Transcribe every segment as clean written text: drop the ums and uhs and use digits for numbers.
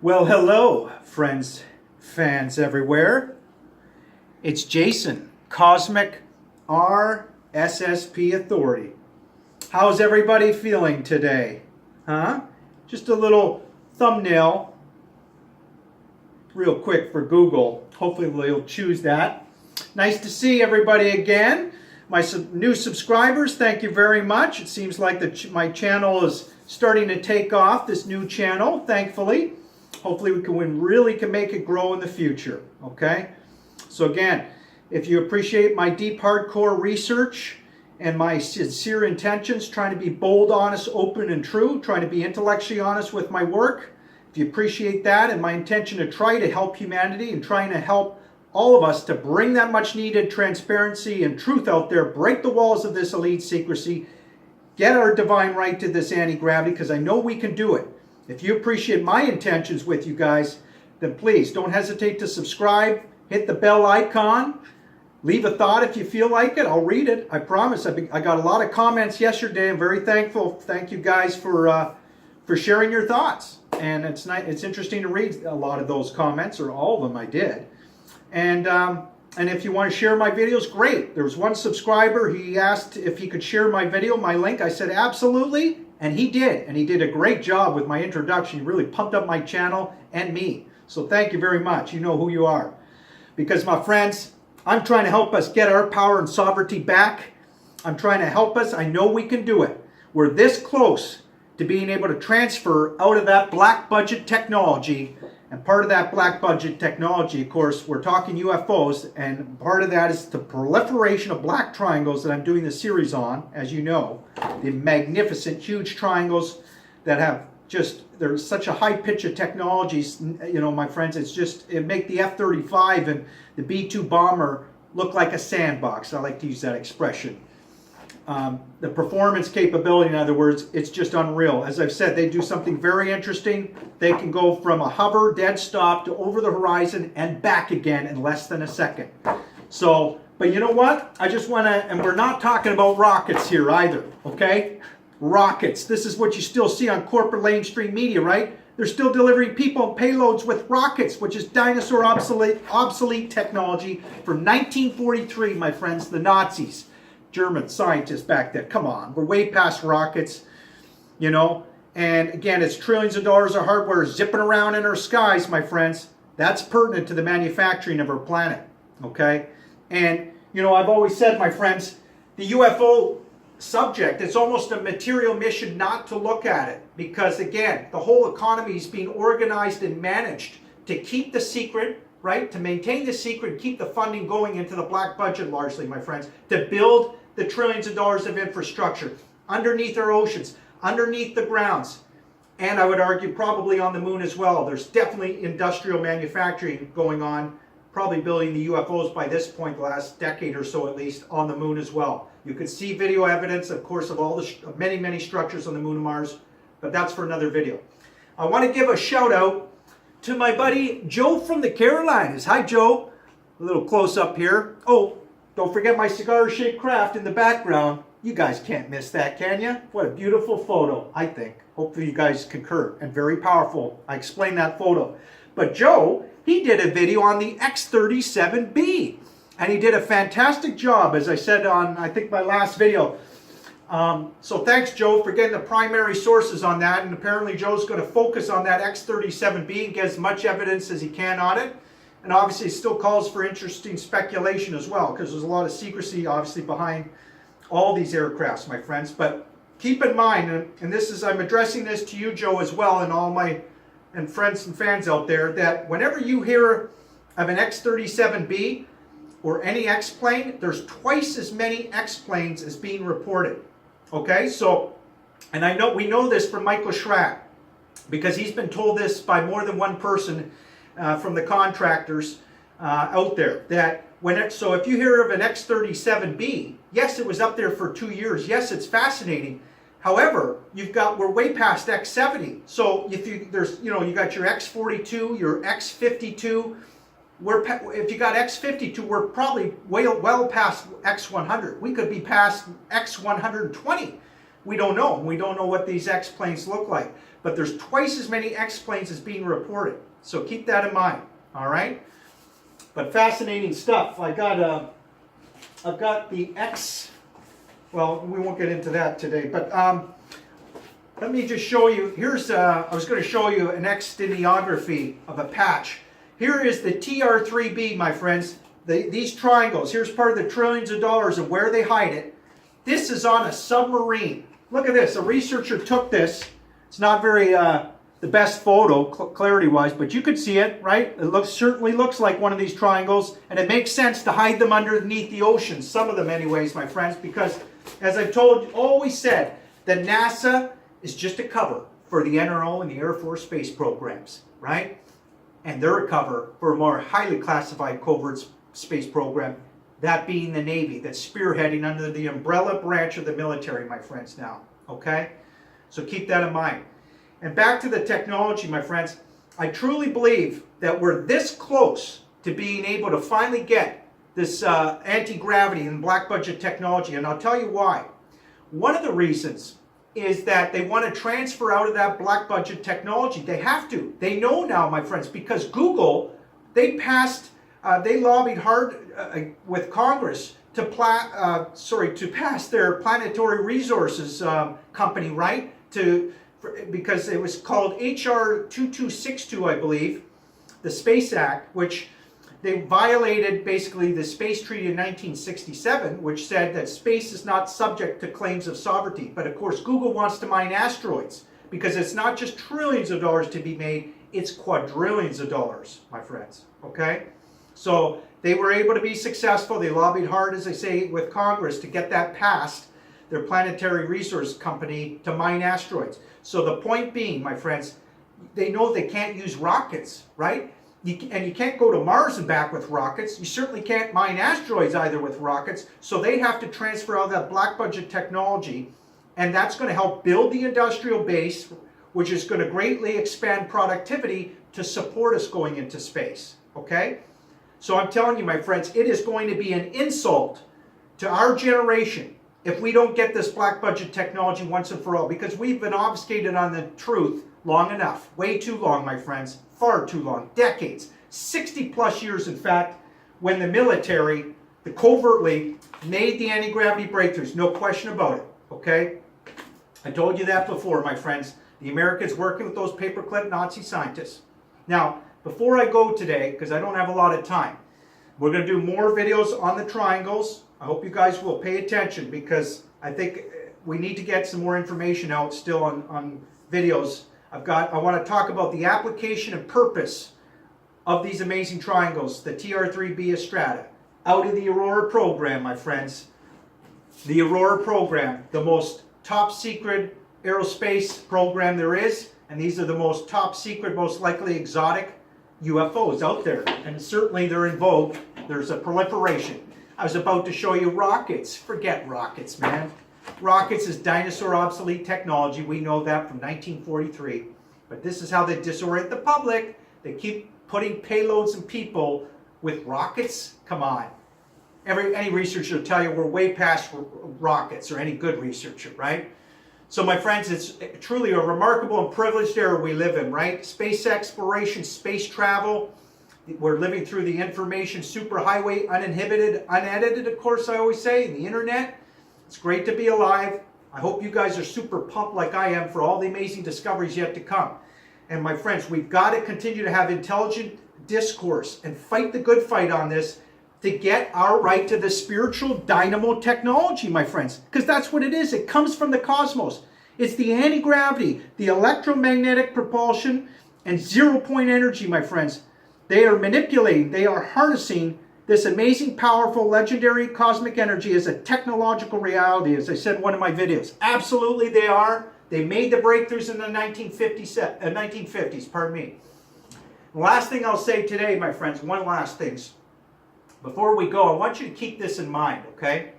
Well, hello, friends, fans everywhere. It's Jason, Cosmic RSSP Authority. How's everybody feeling today? Huh? Just a little thumbnail, real quick for Google. Hopefully they'll choose that. Nice to see everybody again. My new subscribers, thank you very much. It seems like my channel is starting to take off, this new channel, thankfully. Hopefully we can make it grow in the future, okay? So again, if you appreciate my deep hardcore research and my sincere intentions, trying to be bold, honest, open, and true, trying to be intellectually honest with my work, if you appreciate that and my intention to try to help humanity and trying to help all of us to bring that much needed transparency and truth out there, break the walls of this elite secrecy, get our divine right to this anti-gravity, because I know we can do it. If you appreciate my intentions with you guys, then please don't hesitate to subscribe, hit the bell icon, leave a thought if you feel like it. I'll read it, I promise. I got a lot of comments yesterday. I'm very thankful. Thank you guys for sharing your thoughts. And it's interesting to read a lot of those comments, or all of them I did. And if you want to share my videos, great. There was one subscriber, he asked if he could share my video, my link. I said absolutely, and he did. And he did a great job with my introduction. He really pumped up my channel and me. So thank you very much. You know who you are. Because my friends, I'm trying to help us get our power and sovereignty back. I'm trying to help us. I know we can do it. We're this close to being able to transfer out of that black budget technology. And part of that black budget technology, of course, we're talking UFOs, and part of that is the proliferation of black triangles that I'm doing the series on, as you know. The magnificent, huge triangles that have there's such a high pitch of technologies, you know, my friends, it make the F-35 and the B-2 bomber look like a sandbox. I like to use that expression. The performance capability, in other words, it's just unreal. As I've said, they do something very interesting. They can go from a hover, dead stop, to over the horizon and back again in less than a second. So, but you know what? I just want to, and we're not talking about rockets here either, okay? Rockets. This is what you still see on corporate mainstream media, right? They're still delivering people and payloads with rockets, which is dinosaur obsolete technology from 1943, my friends, the Nazis. German scientists back then. Come on, we're way past rockets, you know. And again, it's trillions of dollars of hardware zipping around in our skies, my friends. That's pertinent to the manufacturing of our planet, okay? And, you know, I've always said, my friends, the UFO subject, it's almost a material mission not to look at it. Because, again, the whole economy is being organized and managed to keep the secret, right? To maintain the secret, keep the funding going into the black budget largely, my friends, to build the trillions of dollars of infrastructure underneath our oceans, underneath the grounds, and I would argue probably on the moon as well. There's definitely industrial manufacturing going on, probably building the UFOs by this point, the last decade or so at least, on the moon as well. You could see video evidence, of course, of all the many structures on the moon and Mars, but that's for another video. I want to give a shout out to my buddy Joe from the Carolinas. Hi, Joe. A little close up here. Oh, don't forget my cigar-shaped craft in the background. You guys can't miss that, can you? What a beautiful photo, I think. Hopefully you guys concur. And very powerful. I explained that photo. But Joe, he did a video on the X-37B. And he did a fantastic job, as I said on, I think, my last video. So thanks, Joe, for getting the primary sources on that. And apparently Joe's going to focus on that X-37B and get as much evidence as he can on it. And obviously it still calls for interesting speculation as well, because there's a lot of secrecy, obviously, behind all these aircrafts, my friends. But keep in mind, and this is, I'm addressing this to you, Joe, as well, and all my friends and fans out there, that whenever you hear of an X-37B or any X-plane, there's twice as many X-planes as being reported. Okay, so, and we know this from Michael Schratt, because he's been told this by more than one person from the contractors out there, that so if you hear of an X-37B, yes, it was up there for 2 years. Yes, it's fascinating. However, we're way past X-70. So if you got your X-42, your X-52. If you got X-52, we're probably well past X-100. We could be past X-120. We don't know. We don't know what these X-planes look like. but there's twice as many X-planes as being reported. So keep that in mind, all right? But fascinating stuff. I've got the X, well, we won't get into that today, but let me just show you. Here's, I was going to show you an X-stenography of a patch. Here is the TR3B, my friends. These triangles. Here's part of the trillions of dollars of where they hide it. This is on a submarine. Look at this. A researcher took this. It's not very the best photo clarity-wise, but you could see it, right? It certainly looks like one of these triangles, and it makes sense to hide them underneath the ocean. Some of them, anyways, my friends, because as I've always said, that NASA is just a cover for the NRO and the Air Force space programs, right? And they're a cover for a more highly classified covert space program, that being the Navy, that's spearheading under the umbrella branch of the military, my friends, now, okay? So keep that in mind. And back to the technology, my friends, I truly believe that we're this close to being able to finally get this anti-gravity and black budget technology, and I'll tell you why. One of the reasons is that they want to transfer out of that black budget technology. They have to. They know now, my friends, because Google, they lobbied hard with Congress to pass their planetary resources company, right? Because it was called HR 2262, I believe, the Space Act, which they violated basically the Space Treaty in 1967, which said that space is not subject to claims of sovereignty. But of course, Google wants to mine asteroids because it's not just trillions of dollars to be made, it's quadrillions of dollars, my friends, okay? So they were able to be successful. They lobbied hard, as I say, with Congress to get that passed, their planetary resource company, to mine asteroids. So the point being, my friends, they know they can't use rockets, right? And you can't go to Mars and back with rockets. You certainly can't mine asteroids either with rockets. So they have to transfer all that black budget technology, and that's going to help build the industrial base, which is going to greatly expand productivity to support us going into space, okay? So I'm telling you, my friends, it is going to be an insult to our generation if we don't get this black budget technology once and for all, because we've been obfuscated on the truth long enough. Way too long, my friends. Far too long. Decades. 60 plus years, in fact, when the military, covertly, made the anti-gravity breakthroughs. No question about it. Okay? I told you that before, my friends. The Americans working with those paperclip Nazi scientists. Now, before I go today, because I don't have a lot of time, we're going to do more videos on the triangles. I hope you guys will pay attention, because I think we need to get some more information out still on videos. I want to talk about the application and purpose of these amazing triangles, the TR3B Estrada, out of the Aurora program, my friends. The Aurora program, the most top secret aerospace program there is, and these are the most top secret, most likely exotic UFOs out there, and certainly they're in vogue. There's a proliferation. I was about to show you rockets. Forget rockets, man. Rockets is dinosaur obsolete technology. We know that from 1943. But this is how they disorient the public. They keep putting payloads and people with rockets. Come on. Any researcher will tell you we're way past rockets, or any good researcher, right? So my friends, it's truly a remarkable and privileged era we live in, right? Space exploration, space travel. We're living through the information superhighway, uninhibited, unedited, of course, I always say, the internet. It's great to be alive. I hope you guys are super pumped like I am for all the amazing discoveries yet to come. And my friends, we've got to continue to have intelligent discourse and fight the good fight on this to get our right to the spiritual dynamo technology, my friends. Because that's what it is. It comes from the cosmos. It's the anti-gravity, the electromagnetic propulsion, and zero-point energy, my friends. They are manipulating, they are harnessing this amazing, powerful, legendary cosmic energy as a technological reality, as I said in one of my videos. Absolutely they are. They made the breakthroughs in the 1950s. Pardon me. The last thing I'll say today, my friends, one last thing. Before we go, I want you to keep this in mind, okay?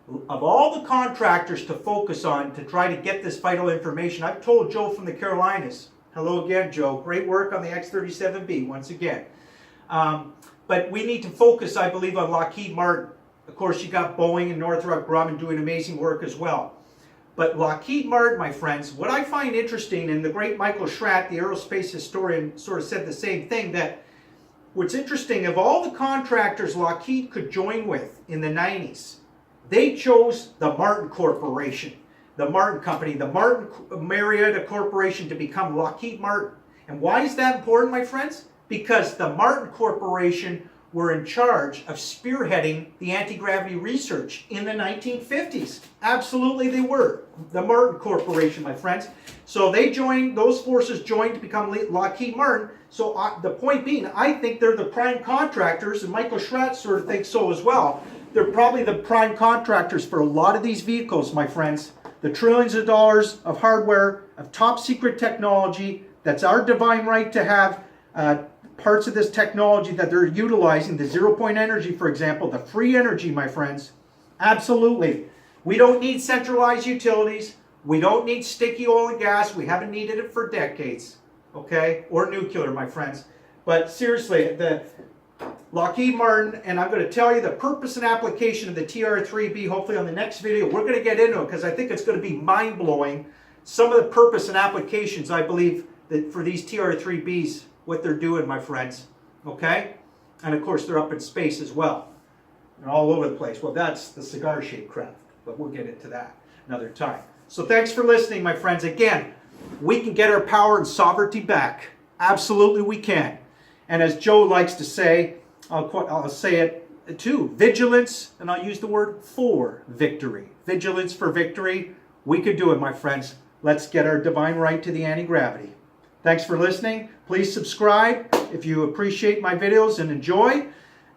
Of all the contractors to focus on to try to get this vital information, I've told Joe from the Carolinas. Hello again, Joe. Great work on the X-37B once again. But we need to focus, I believe, on Lockheed Martin. Of course, you got Boeing and Northrop Grumman doing amazing work as well. But Lockheed Martin, my friends, what I find interesting, and the great Michael Schratt, the aerospace historian, sort of said the same thing, that what's interesting, of all the contractors Lockheed could join with in the 90s, they chose the Martin Corporation, the Martin Company, the Martin Marietta Corporation to become Lockheed Martin. And why is that important, my friends? Because the Martin Corporation were in charge of spearheading the anti-gravity research in the 1950s. Absolutely they were. The Martin Corporation, my friends. So they joined, those forces joined to become Lockheed Martin. So the point being, I think they're the prime contractors, and Michael Schratt sort of thinks so as well. They're probably the prime contractors for a lot of these vehicles, my friends. The trillions of dollars of hardware, of top secret technology, that's our divine right to have parts of this technology that they're utilizing, the zero-point energy, for example, the free energy, my friends. Absolutely. We don't need centralized utilities. We don't need sticky oil and gas. We haven't needed it for decades, okay? Or nuclear, my friends. But seriously, the Lockheed Martin, and I'm going to tell you the purpose and application of the TR-3B, hopefully on the next video. We're going to get into it because I think it's going to be mind-blowing. Some of the purpose and applications, I believe, that for these TR-3Bs, what they're doing, my friends, okay? And of course, they're up in space as well. They're all over the place. Well, that's the cigar-shaped craft, but we'll get into that another time. So thanks for listening, my friends. Again, we can get our power and sovereignty back. Absolutely we can. And as Joe likes to say, I'll say it too, vigilance, and I'll use the word for victory. Vigilance for victory. We could do it, my friends. Let's get our divine right to the anti-gravity. Thanks for listening. Please subscribe if you appreciate my videos and enjoy.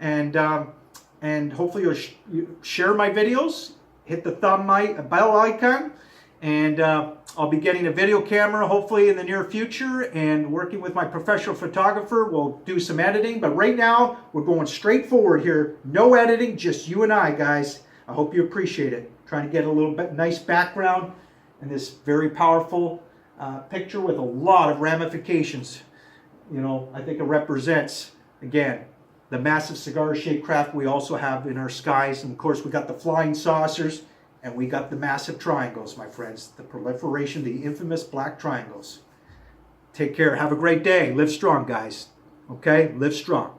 And hopefully you'll share my videos. Hit the bell icon. And I'll be getting a video camera hopefully in the near future. And working with my professional photographer, we'll do some editing. But right now, we're going straight forward here. No editing, just you and I, guys. I hope you appreciate it. Trying to get a little bit nice background in this very powerful picture with a lot of ramifications. You know, I think it represents, again, the massive cigar-shaped craft we also have in our skies. And of course, we got the flying saucers, and we got the massive triangles, my friends. The proliferation, the infamous black triangles. Take care. Have a great day. Live strong, guys. Okay? Live strong.